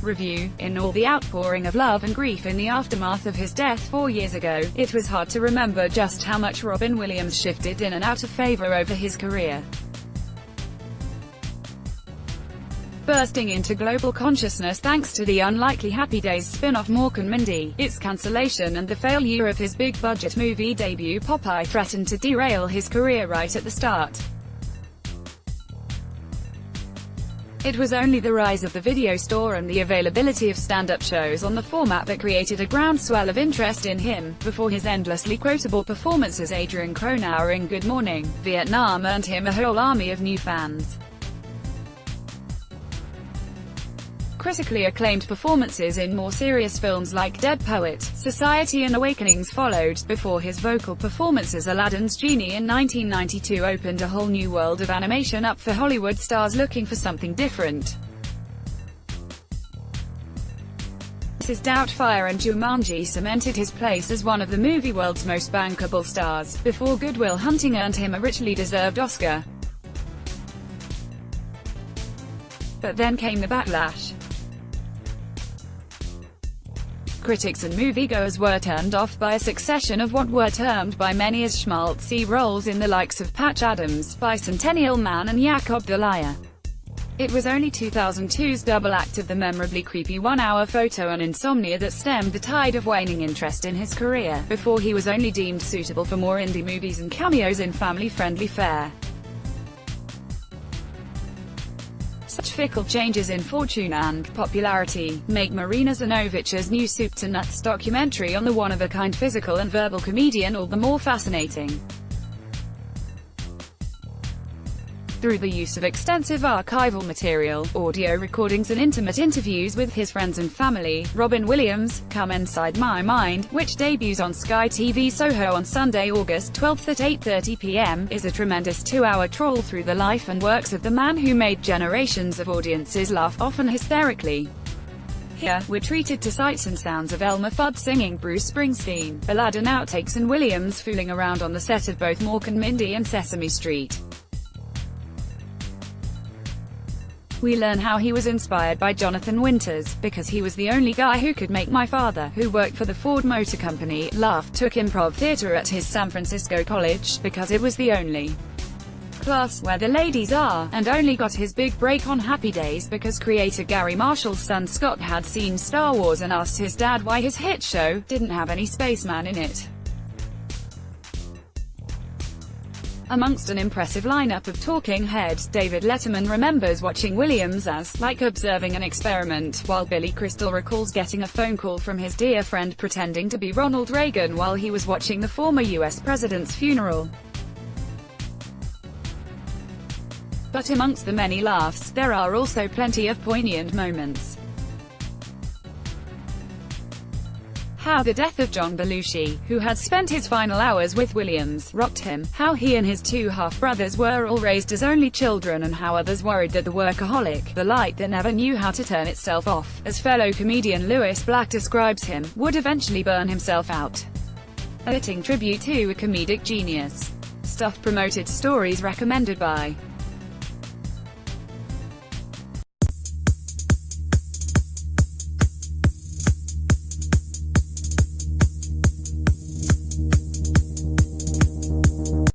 Review: in all the outpouring of love and grief in the aftermath of his death 4 years ago, it was hard to remember just how much Robin Williams shifted in and out of favor over his career. Bursting into global consciousness thanks to the unlikely Happy Days spin-off Mork and Mindy, its cancellation and the failure of his big-budget movie debut Popeye threatened to derail his career right at the start. It was only the rise of the video store and the availability of stand-up shows on the format that created a groundswell of interest in him, before his endlessly quotable performances Adrian Cronauer in Good Morning, Vietnam earned him a whole army of new fans. Critically acclaimed performances in more serious films like Dead Poet, Society and Awakenings followed, before his vocal performance as Aladdin's genie in 1992 opened a whole new world of animation up for Hollywood stars looking for something different. Mrs. Doubtfire and Jumanji cemented his place as one of the movie world's most bankable stars, before Good Will Hunting earned him a richly deserved Oscar. But then came the backlash. Critics and moviegoers were turned off by a succession of what were termed by many as schmaltzy roles in the likes of Patch Adams, Bicentennial Man and Jacob the Liar. It was only 2002's double act of the memorably creepy one-hour photo and Insomnia that stemmed the tide of waning interest in his career, before he was only deemed suitable for more indie movies and cameos in family-friendly fare. Such fickle changes in fortune and popularity make Marina Zanovich's new Soup to Nuts documentary on the one-of-a-kind physical and verbal comedian all the more fascinating. Through the use of extensive archival material, audio recordings and intimate interviews with his friends and family, Robin Williams' Come Inside My Mind, which debuts on Sky TV Soho on Sunday, August 12 at 8:30 p.m., is a tremendous 2-hour trawl through the life and works of the man who made generations of audiences laugh, often hysterically. Here, we're treated to sights and sounds of Elmer Fudd singing Bruce Springsteen, Aladdin outtakes and Williams fooling around on the set of both Mork and Mindy and Sesame Street. We learn how he was inspired by Jonathan Winters, because he was the only guy who could make my father, who worked for the Ford Motor Company, laugh, took improv theater at his San Francisco college, because it was the only class where the ladies are, and only got his big break on Happy Days because creator Gary Marshall's son Scott had seen Star Wars and asked his dad why his hit show didn't have any spaceman in it. Amongst an impressive lineup of talking heads, David Letterman remembers watching Williams as, like observing an experiment, while Billy Crystal recalls getting a phone call from his dear friend pretending to be Ronald Reagan while he was watching the former US president's funeral. But amongst the many laughs, there are also plenty of poignant moments. How the death of John Belushi, who had spent his final hours with Williams, rocked him, how he and his two half-brothers were all raised as only children and how others worried that the workaholic, the light that never knew how to turn itself off, as fellow comedian Lewis Black describes him, would eventually burn himself out. A fitting tribute to a comedic genius. Stuff promoted, stories recommended by